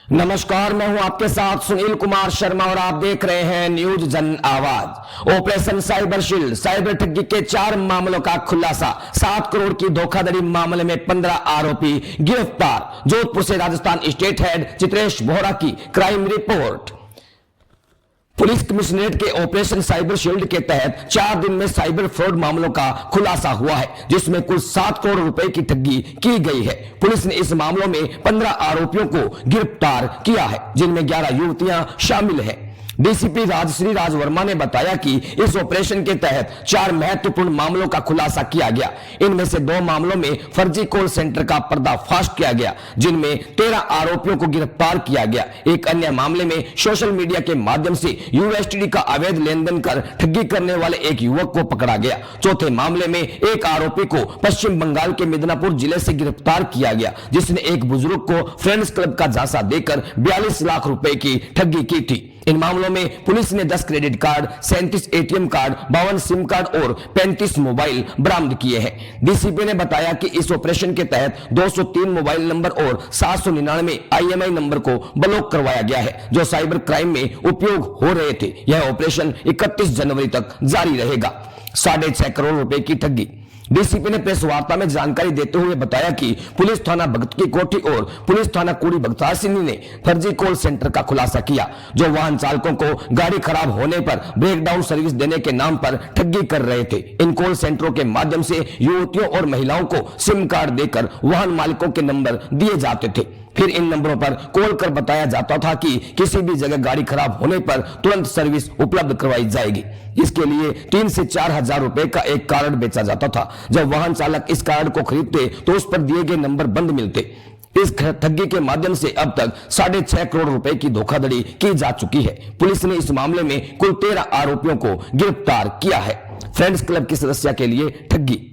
नमस्कार, मैं हूं आपके साथ सुनील कुमार शर्मा और आप देख रहे हैं न्यूज जन आवाज। ऑपरेशन साइबर शील्ड, साइबर ठगी के 4 मामलों का खुलासा। 7 करोड़ की धोखाधड़ी मामले में 15 आरोपी गिरफ्तार। जोधपुर से राजस्थान स्टेट हेड चित्रेश बोहरा की क्राइम रिपोर्ट। पुलिस कमिश्नरेट के ऑपरेशन साइबर शील्ड के तहत 4 दिन में साइबर फ्रॉड मामलों का खुलासा हुआ है, जिसमें कुल 7 करोड़ रुपए की ठगी की गई है। पुलिस ने इस मामलों में 15 आरोपियों को गिरफ्तार किया है, जिनमें 11 युवतियां शामिल हैं। डीसीपी राजश्री राज वर्मा ने बताया कि इस ऑपरेशन के तहत 4 महत्वपूर्ण मामलों का खुलासा किया गया। इनमें से 2 मामलों में फर्जी कॉल सेंटर का पर्दाफाश किया गया, जिनमें 13 आरोपियों को गिरफ्तार किया गया। एक अन्य मामले में सोशल मीडिया के माध्यम से यूएसडी का अवैध लेन देन कर ठगी करने वाले एक युवक को पकड़ा गया। चौथे मामले में एक आरोपी को पश्चिम बंगाल के मिदनापुर जिले से गिरफ्तार किया गया, जिसने एक बुजुर्ग को फ्रेंड्स क्लब का झांसा देकर 42 लाख रुपए की ठगी की थी। इन मामलों में पुलिस ने 10 credit card, 37 ATM card, 52 SIM card और 35 मोबाइल बरामद किए हैं। डीसीपी ने बताया कि इस ऑपरेशन के तहत 203 मोबाइल नंबर और 799 आईएमआई नंबर को ब्लॉक करवाया गया है, जो साइबर क्राइम में उपयोग हो रहे थे। यह ऑपरेशन 31 जनवरी तक जारी रहेगा। 6.5 करोड़ रुपए की ठगी। डीसीपी ने प्रेस वार्ता में जानकारी देते हुए बताया कि पुलिस थाना भगत की कोठी और पुलिस थाना कुड़ी भगतासिनी ने फर्जी कॉल सेंटर का खुलासा किया, जो वाहन चालकों को गाड़ी खराब होने पर ब्रेकडाउन सर्विस देने के नाम पर ठगी कर रहे थे। इन कॉल सेंटरों के माध्यम से युवतियों और महिलाओं को सिम कार्ड देकर वाहन मालिकों के नंबर दिए जाते थे। फिर इन नंबरों पर कॉल कर बताया जाता था कि किसी भी जगह गाड़ी खराब होने पर तुरंत सर्विस उपलब्ध करवाई जाएगी। इसके लिए 3 से 4 हजार रुपए का एक कार्ड बेचा जाता था। जब वाहन चालक इस कार्ड को खरीदते तो उस पर दिए गए नंबर बंद मिलते। इस ठगी के माध्यम से अब तक 6.5 करोड़ रुपए की धोखाधड़ी की जा चुकी है। पुलिस ने इस मामले में कुल 13 आरोपियों को गिरफ्तार किया है। फ्रेंड्स क्लब की सदस्या के लिए ठगी।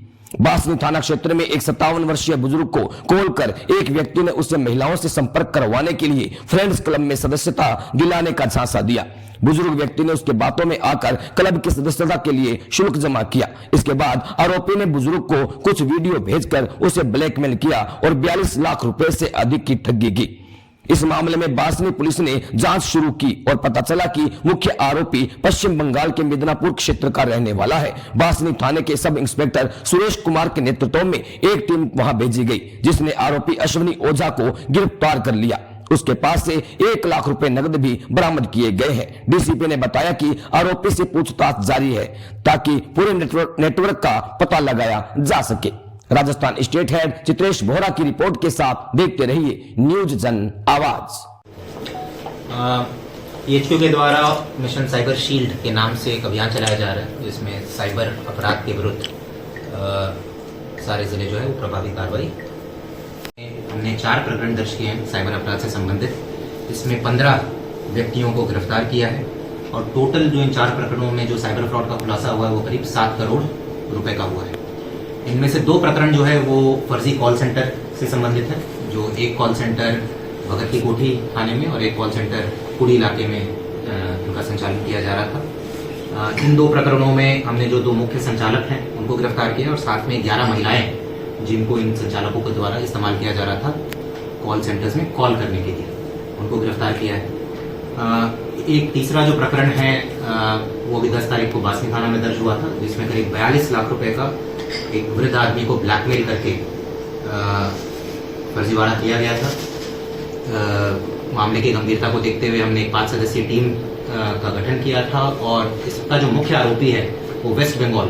बासनी थाना क्षेत्र में एक 57 वर्षीय बुजुर्ग को कॉल कर एक व्यक्ति ने उससे महिलाओं से संपर्क करवाने के लिए फ्रेंड्स क्लब में सदस्यता दिलाने का झांसा दिया। बुजुर्ग व्यक्ति ने उसके बातों में आकर क्लब की सदस्यता के लिए शुल्क जमा किया। इसके बाद आरोपी ने बुजुर्ग को कुछ वीडियो भेजकर उसे ब्लैकमेल किया और 42 लाख रुपए से अधिक की ठगी की। इस मामले में बासनी पुलिस ने जांच शुरू की और पता चला कि मुख्य आरोपी पश्चिम बंगाल के मिदनापुर क्षेत्र का रहने वाला है। बासनी थाने के सब इंस्पेक्टर सुरेश कुमार के नेतृत्व में एक टीम वहां भेजी गई, जिसने आरोपी अश्विनी ओझा को गिरफ्तार कर लिया। उसके पास से 1 लाख रुपए नकद भी बरामद किए गए हैं। डीसीपी ने बताया कि आरोपी से पूछताछ जारी है, ताकि पूरे नेटवर्क का पता लगाया जा सके। राजस्थान स्टेट हेड चित्रेश बोहरा की रिपोर्ट के साथ देखते रहिए न्यूज जन आवाज। ईएचक्यू के द्वारा मिशन साइबर शील्ड के नाम से एक अभियान चलाया जा रहा है, जिसमें साइबर अपराध के विरुद्ध सारे जिले जो है वो प्रभावी कार्रवाई। हमने 4 प्रकरण दर्ज किए हैं साइबर अपराध से संबंधित। इसमें 15 व्यक्तियों को गिरफ्तार किया है और टोटल जो इन 4 प्रकरणों में जो साइबर फ्रॉड का खुलासा हुआ है वो करीब 7 करोड़ रुपए का हुआ है। इनमें से 2 प्रकरण जो है वो फर्जी कॉल सेंटर से संबंधित है, जो एक कॉल सेंटर भगत की कोठी थाने में और एक कॉल सेंटर कुड़ी इलाके में इनका संचालन किया जा रहा था। इन 2 प्रकरणों में हमने जो 2 मुख्य संचालक हैं उनको गिरफ्तार किया और साथ में 11 महिलाएं जिनको इन संचालकों के द्वारा इस्तेमाल किया जा रहा था कॉल सेंटर्स में कॉल करने के लिए, उनको गिरफ्तार किया है। एक तीसरा जो प्रकरण है वो भी 10 तारीख को बासनी थाना में दर्ज हुआ था, जिसमें करीब 42 लाख रुपए का एक वृद्ध आदमी को ब्लैकमेल करके फर्जीवाड़ा किया गया था। मामले की गंभीरता को देखते हुए हमने एक 5 सदस्यीय टीम का गठन किया था और इसका जो मुख्य आरोपी है वो वेस्ट बंगाल,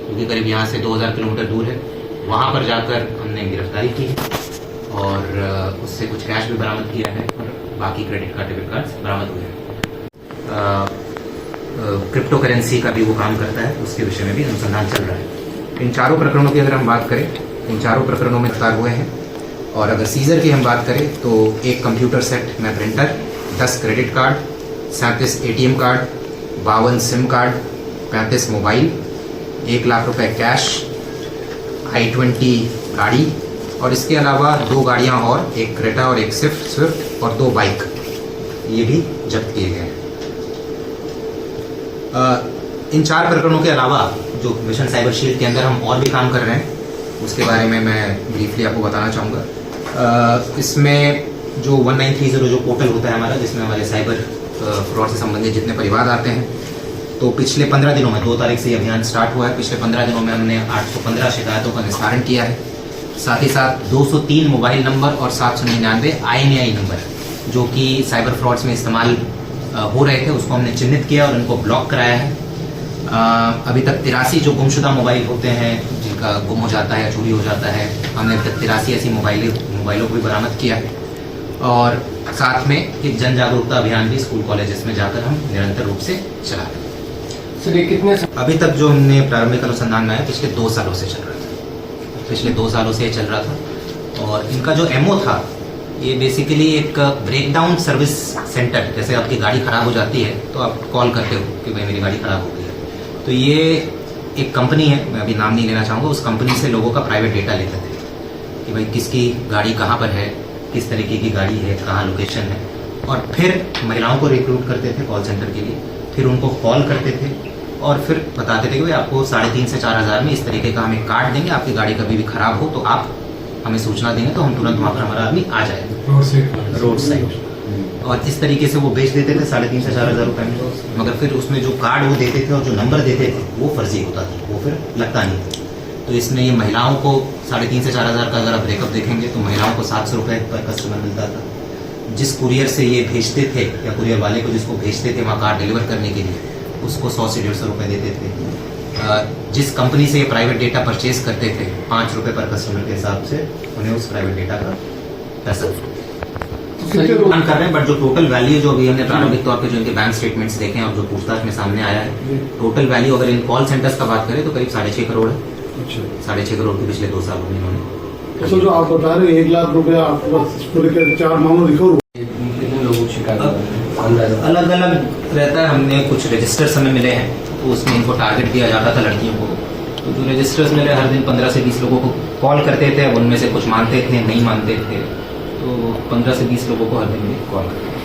जो कि करीब यहाँ से 2000 किलोमीटर दूर है, वहाँ पर जाकर हमने गिरफ्तारी की और उससे कुछ कैश भी बरामद किया है और बाकी क्रेडिट कार्ड डेबिट कार्ड बरामद हुए हैं। क्रिप्टो करेंसी का भी वो काम करता है, उसके विषय में भी अनुसंधान चल रहा है। इन 4 प्रकरणों की अगर हम बात करें, इन 4 प्रकरणों में गिरफ्तार हुए हैं। और अगर सीजर की हम बात करें तो एक कंप्यूटर सेट में printer, 10 credit card, 37 ATM card, 52 SIM card, 35 mobile, 1 lakh रुपए कैश, i20 गाड़ी और इसके अलावा 2 गाड़ियां और एक क्रेटा और एक स्विफ्ट और 2 बाइक, ये भी जब्त किए गए हैं। इन 4 प्रकरणों के अलावा जो मिशन साइबर शील्ड के अंदर हम और भी काम कर रहे हैं, उसके बारे में मैं ब्रीफली आपको बताना चाहूँगा। इसमें जो 1930 जो पोर्टल होता है हमारा, जिसमें हमारे साइबर फ्रॉड से संबंधित जितने परिवाद आते हैं, तो पिछले 15 दिनों में 2 तारीख से ये अभियान स्टार्ट हुआ है। पिछले 15 दिनों में हमने 815 शिकायतों का निस्तारण किया है। साथ ही साथ 203 मोबाइल नंबर और 799 INAI नंबर जो कि साइबर फ्रॉड्स में इस्तेमाल हो रहे थे, उसको हमने चिन्हित किया और उनको ब्लॉक कराया है। अभी तक 83 जो गुमशुदा मोबाइल होते हैं, जिनका गुम हो जाता है या चोरी हो जाता है, हमने अभी तक 83 ऐसी मोबाइलों को भी बरामद किया है। और साथ में एक जन जागरूकता अभियान भी स्कूल कॉलेजेस में जाकर हम निरंतर रूप से चला रहे हैं। सर ये कितने अभी तक जो हमने प्रारंभिक अनुसंधान में आया, पिछले 2 सालों से चल रहा था। पिछले 2 सालों से ये चल रहा था। और इनका जो एमओ था, ये बेसिकली एक ब्रेकडाउन सर्विस सेंटर, जैसे आपकी गाड़ी खराब हो जाती है तो आप कॉल करते हो कि भाई मेरी गाड़ी खराब हो गई है, तो ये एक कंपनी है, मैं अभी नाम नहीं लेना चाहूँगा, उस कंपनी से लोगों का प्राइवेट डेटा लेते थे कि भाई किसकी गाड़ी कहाँ पर है, किस तरीके की गाड़ी है, कहाँ लोकेशन है, और फिर महिलाओं को रिक्रूट करते थे कॉल सेंटर के लिए, फिर उनको कॉल करते थे और फिर बताते थे कि भाई आपको 3,500 से 4,000 में इस तरीके का हम एक कार्ड देंगे, आपकी गाड़ी कभी भी खराब हो तो आप हमें सूचना देंगे तो हम तुरंत वहाँ पर हमारा आदमी आ जाएगा रोड साइड। और इस तरीके से वो बेच देते थे 3,500 से 4,000 रुपये में, मगर फिर उसमें जो कार्ड वो देते थे और जो नंबर देते थे वो फर्जी होता था, वो फिर लगता नहीं था। तो इसमें ये महिलाओं को 3,500 से 4,000 का अगर आप ब्रेकअप देखेंगे तो महिलाओं को 700 रुपये पर कस्टमर मिलता था। जिस कुरियर से ये भेजते थे या कुरियर वाले को जिसको भेजते थे वहाँ कार्ड डिलीवर करने के लिए, उसको 100 से 150 रुपये देते थे। जिस कंपनी से ये प्राइवेट डेटा परचेज करते थे 5 रुपये पर कस्टमर के हिसाब से उन्हें उस प्राइवेट डेटा का पैसा भुगतान कर रहे हैं। बट जो टोटल वैल्यू जो अभी हमने प्रारंभिक तौर पे जो इनके बैंक स्टेटमेंट्स देखे हैं और जो पूछताछ में सामने आया है, टोटल वैल्यू अगर इन कॉल सेंटर्स का बात करें तो करीब 6.5 करोड़ है। 6.5 करोड़ के पिछले 2 सालों में इन्होंने। तो जो आप बता रहे 1 लाख रुपया आपके पास पूरे के 4 मामले रिकवर हुए, कितने लोगों की शिकायत? अलग अलग रहता है। हमने कुछ रजिस्टर्स हमें मिले हैं तो उसमें इनको टारगेट दिया जाता था लड़कियों को, तो जो रजिस्टर्स मिले हर दिन 15 से 20 लोगों को कॉल करते थे। उनमें से कुछ मानते थे, नहीं मानते थे, तो 15 से 20 लोगों को हर दिन कॉल करते थे।